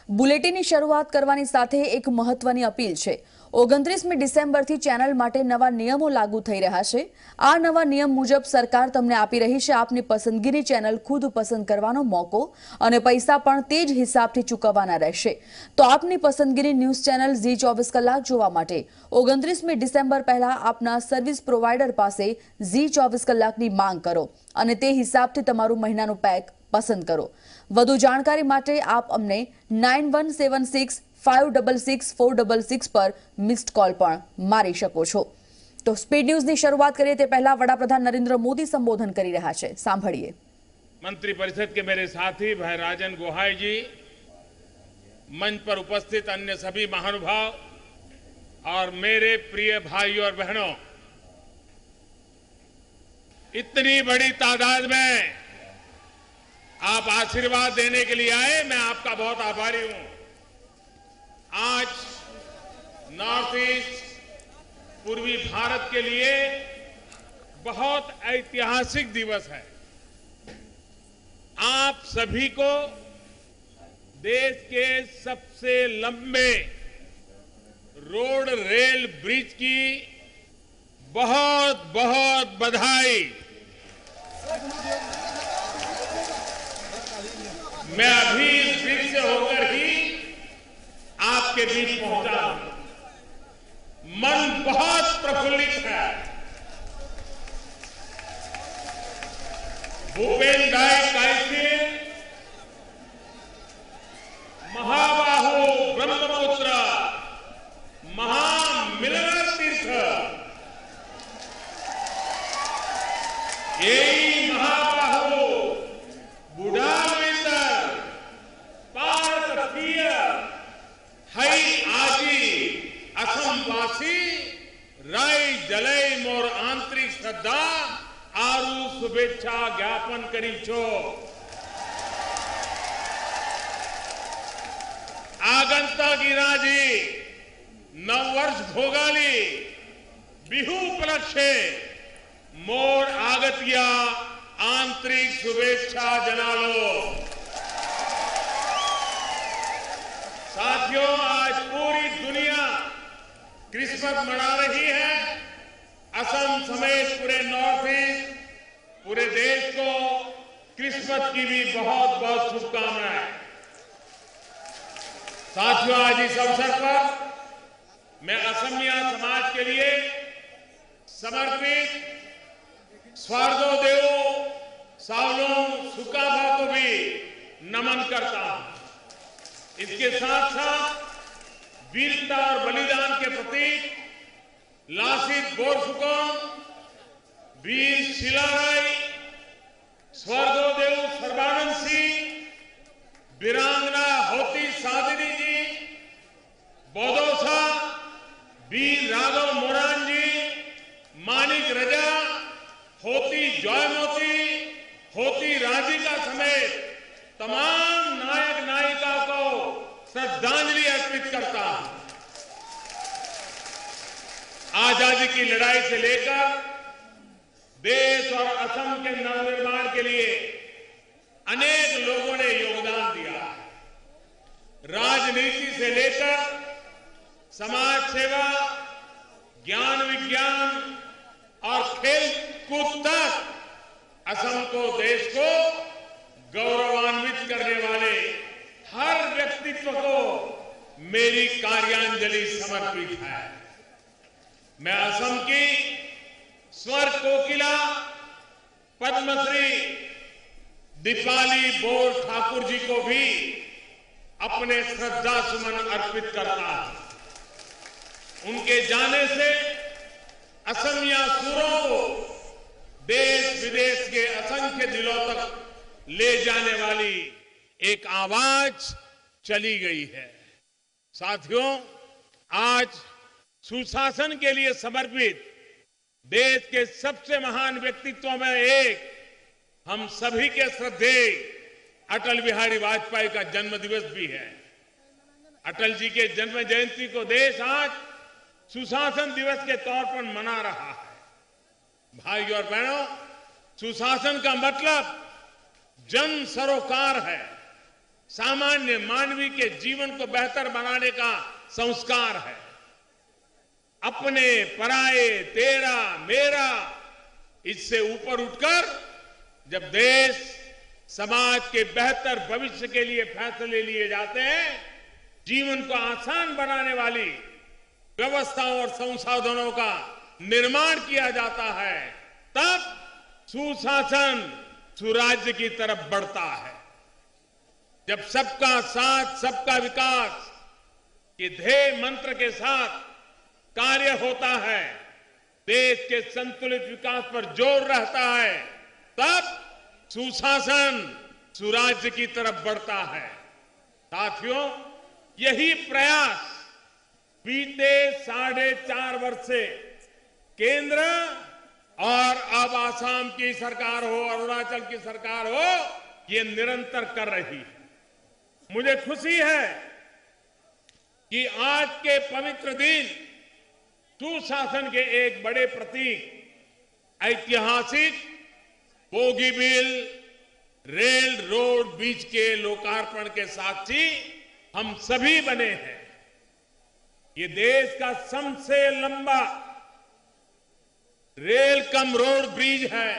બુલેટિનની શરૂઆત કરવાની સાથે એક મહત્વની અપીલ છે। 29મી ડિસેમ્બરથી ચેનલ માટે નવા નિયમો લાગુ થઈ રહ્યા છે। આ નવા નિયમ મુજબ સરકાર તમને આપી રહી છે આપની પસંદગીની ચેનલ ખુદ પસંદ કરવાનો મોકો અને પૈસા પણ તે જ હિસાબથી ચૂકવવાના રહેશે। તો આપની પસંદગીની ન્યૂઝ ચેનલ ઝી 24 કલાક જોવા માટે 29મી ડિસેમ્બર પહેલા આપના સર્વિસ પ્રોવાઇડર પાસે ઝી 24 કલાકની માંગ કરો અને તે હિસાબથી તમારું મહિનાનું પેક પસંદ કરો। વધુ જાણકારી માટે આપ અમને 9176566466 પર મિસ્ડ કોલ પણ મારી શકો છો। તો સ્પીડ ન્યૂઝની શરૂઆત કરીએ તે પહેલા વડાપ્રધાન નરેન્દ્ર મોદી સંબોધન કરી રહ્યા છે, સાંભળીએ। मंत्रिपरिषद के मेरे साथी भाई राजन गोहाई जी, मंच पर उपस्थित अन्य सभी महानुभाव और मेरे प्रिय भाइयों और बहनों, इतनी बड़ी तादाद में आप आशीर्वाद देने के लिए आए, मैं आपका बहुत आभारी हूं। आज नॉर्थ ईस्ट पूर्वी भारत के लिए बहुत ऐतिहासिक दिवस है। आप सभी को देश के सबसे लंबे रोड रेल ब्रिज की बहुत बहुत बधाई। मैं अभी इस ब्रिज से होकर ही आपके बीच पहुंचा हूं। मन बहुत प्रफुल्लित है। भूपेन्द्र भाई कायस्थे, महाबाहु ब्रह्मपुत्र महामिलन तीर्थ, यही महाबाहु बुढ़ा हई आजी असमवासी राय जलय मोर आंतरिक श्रद्धा आरु शुभेच्छा ज्ञापन करी छो। आगंतक इराजी नववर्ष भोगाली बिहू उपलक्षे मोर आगतिया आंतरिक शुभेच्छा जनालो। साथियों, आज पूरी दुनिया क्रिसमस मना रही है। असम समेत पूरे नॉर्थ ईस्ट, पूरे देश को क्रिसमस की भी बहुत बहुत शुभकामनाएं। साथियों, आज इस अवसर पर मैं असमिया समाज के लिए समर्पित स्वार्दोदेव सावलों सुकाभा को भी नमन करता हूं। इसके साथ साथ वीरता और बलिदान के प्रतीक लासित बोरफुकन, वीर शिलाराय, स्वर्गोदेव सर्बानंद सिंह, वीरांगना होती सादिनी जी, बोदोसा, वीर राघव मोरान जी, मानिक रजा, होती जयमोती, होती राजिका समेत तमाम नायक नायिका को श्रद्धांजलि अर्पित करता हूं। आजादी की लड़ाई से लेकर देश और असम के नवनिर्माण के लिए अनेक लोगों ने योगदान दिया। राजनीति से लेकर समाज सेवा, ज्ञान विज्ञान और खेल कूद तक असम को, देश को गौरवान्वित करने वाले हर व्यक्तित्व को मेरी कार्यांजलि समर्पित है। मैं असम की स्वर कोकिला पद्मश्री दीपाली बोर ठाकुर जी को भी अपने श्रद्धा सुमन अर्पित करता हूं। उनके जाने से असमिया सुरों को देश विदेश के असंख्य दिलों तक ले जाने वाली एक आवाज चली गई है। साथियों, आज सुशासन के लिए समर्पित देश के सबसे महान व्यक्तित्वों में एक हम सभी के श्रद्धेय अटल बिहारी वाजपेयी का जन्म दिवस भी है। अटल जी के जन्म जयंती को देश आज सुशासन दिवस के तौर पर मना रहा है। भाइयों और बहनों, सुशासन का मतलब जन सरोकार है। सामान्य मानवी के जीवन को बेहतर बनाने का संस्कार है। अपने, पराये, तेरा, मेरा, इससे ऊपर उठकर जब देश समाज के बेहतर भविष्य के लिए फैसले लिए जाते हैं, जीवन को आसान बनाने वाली व्यवस्थाओं और संसाधनों का निर्माण किया जाता है, तब सुशासन सुराज्य की तरफ बढ़ता है। जब सबका साथ सबका विकास के ध्येय मंत्र के साथ कार्य होता है, देश के संतुलित विकास पर जोर रहता है, तब सुशासन सुराज्य की तरफ बढ़ता है। साथियों, यही प्रयास बीते 4.5 वर्ष से केंद्र और अब आसाम की सरकार हो, अरुणाचल की सरकार हो, ये निरंतर कर रही है। मुझे खुशी है कि आज के पवित्र दिन सुशासन के एक बड़े प्रतीक ऐतिहासिक बोगीबील रेल रोड ब्रिज के लोकार्पण के साक्षी हम सभी बने हैं। ये देश का सबसे लंबा रेल कम रोड ब्रिज है।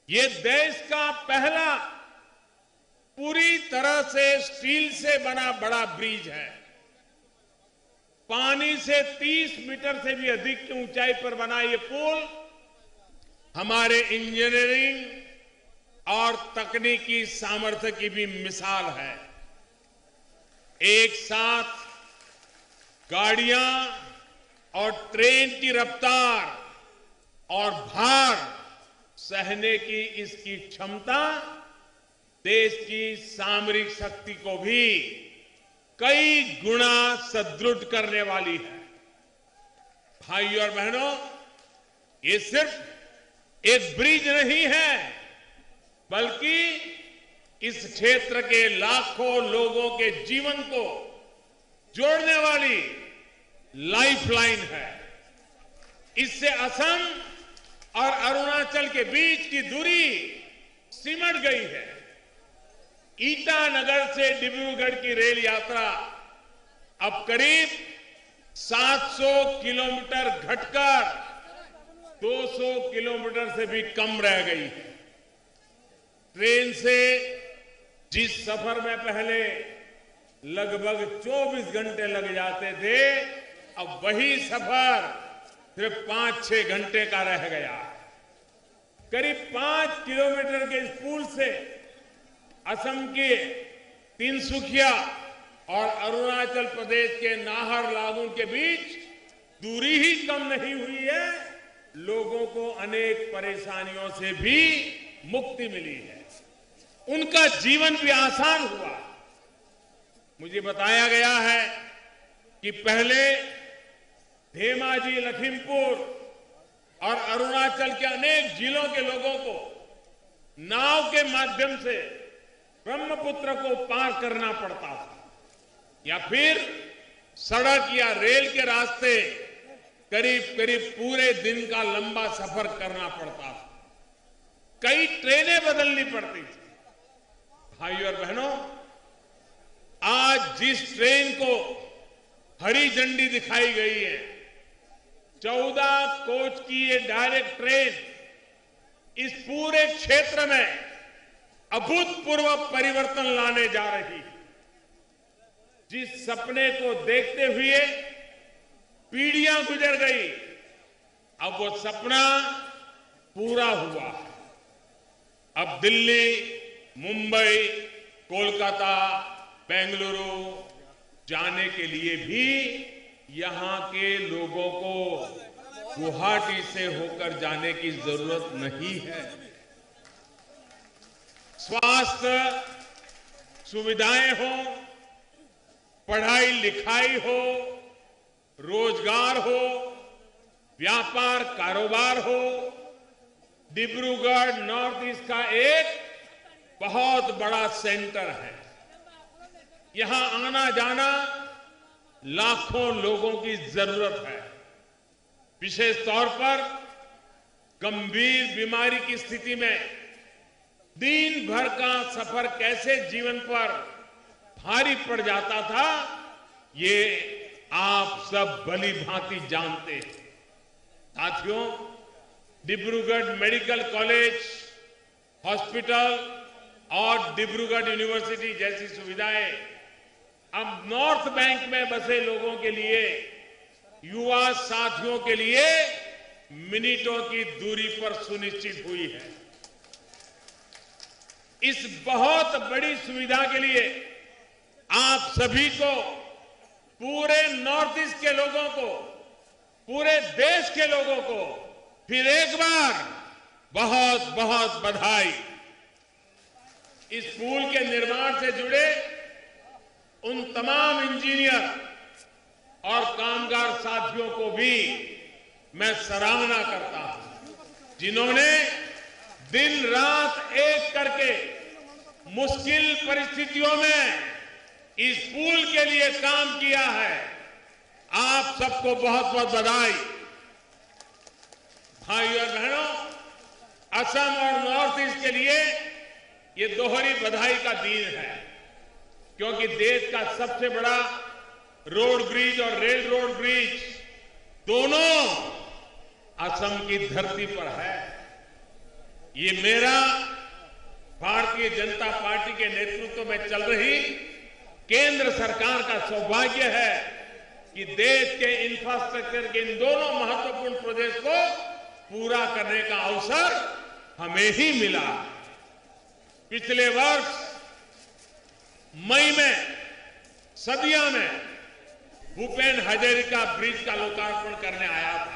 ये देश का पहला पूरी तरह से स्टील से बना बड़ा ब्रिज है। पानी से 30 मीटर से भी अधिक की ऊंचाई पर बना ये पुल हमारे इंजीनियरिंग और तकनीकी सामर्थ्य की भी मिसाल है। एक साथ गाड़ियां और ट्रेन की रफ्तार और भार सहने की इसकी क्षमता देश की सामरिक शक्ति को भी कई गुना सुदृढ़ करने वाली है। भाइयों और बहनों, ये सिर्फ एक ब्रिज नहीं है, बल्कि इस क्षेत्र के लाखों लोगों के जीवन को जोड़ने वाली लाइफलाइन है। इससे असम और अरुणाचल के बीच की दूरी सिमट गई है। ईटानगर से डिब्रूगढ़ की रेल यात्रा अब करीब 700 किलोमीटर घटकर 200 किलोमीटर से भी कम रह गई है। ट्रेन से जिस सफर में पहले लगभग 24 घंटे लग जाते थे, अब वही सफर सिर्फ 5-6 घंटे का रह गया। करीब 5 किलोमीटर के इस पुल से असम के तिनसुकिया और अरुणाचल प्रदेश के नाहरलागुन के बीच दूरी ही कम नहीं हुई है, लोगों को अनेक परेशानियों से भी मुक्ति मिली है। उनका जीवन भी आसान हुआ। मुझे बताया गया है कि पहले धेमाजी, लखीमपुर और अरुणाचल के अनेक जिलों के लोगों को नाव के माध्यम से ब्रह्मपुत्र को पार करना पड़ता था, या फिर सड़क या रेल के रास्ते करीब पूरे दिन का लंबा सफर करना पड़ता था। कई ट्रेनें बदलनी पड़ती थी। भाइयों और बहनों, आज जिस ट्रेन को हरी झंडी दिखाई गई है, 14 कोच की ये डायरेक्ट ट्रेन इस पूरे क्षेत्र में अभूतपूर्व परिवर्तन लाने जा रही है। जिस सपने को देखते हुए पीढ़ियां गुजर गई, अब वो सपना पूरा हुआ। अब दिल्ली, मुंबई, कोलकाता, बेंगलुरु जाने के लिए भी यहां के लोगों को गुवाहाटी से होकर जाने की जरूरत नहीं है। स्वास्थ्य सुविधाएं हो, पढ़ाई लिखाई हो, रोजगार हो, व्यापार कारोबार हो, डिब्रूगढ़ नॉर्थ ईस्ट का एक बहुत बड़ा सेंटर है। यहां आना जाना लाखों लोगों की जरूरत है। विशेष तौर पर गंभीर बीमारी की स्थिति में दिन भर का सफर कैसे जीवन पर भारी पड़ जाता था, ये आप सब भली भांति जानते हैं। साथियों, डिब्रूगढ़ मेडिकल कॉलेज, हॉस्पिटल और डिब्रूगढ़ यूनिवर्सिटी जैसी सुविधाएं अब नॉर्थ बैंक में बसे लोगों के लिए, युवा साथियों के लिए मिनटों की दूरी पर सुनिश्चित हुई है। इस बहुत बड़ी सुविधा के लिए आप सभी को, पूरे नॉर्थ ईस्ट के लोगों को, पूरे देश के लोगों को फिर एक बार बहुत बहुत बधाई। इस पुल के निर्माण से जुड़े उन तमाम इंजीनियर और कामगार साथियों को भी मैं सराहना करता हूं, जिन्होंने दिन रात एक करके मुश्किल परिस्थितियों में इस पुल के लिए काम किया है। आप सबको बहुत बहुत बधाई। भाइयों और बहनों, असम और नॉर्थ ईस्ट के लिए ये दोहरी बधाई का दिन है, क्योंकि देश का सबसे बड़ा रोड ब्रिज और रेल रोड ब्रिज दोनों असम की धरती पर है। ये मेरा भारतीय जनता पार्टी के नेतृत्व में चल रही केंद्र सरकार का सौभाग्य है कि देश के इंफ्रास्ट्रक्चर के इन दोनों महत्वपूर्ण प्रोजेक्ट को पूरा करने का अवसर हमें ही मिला। पिछले वर्ष मई में सदिया में भूपेन हजारिका ब्रिज का लोकार्पण करने आया था।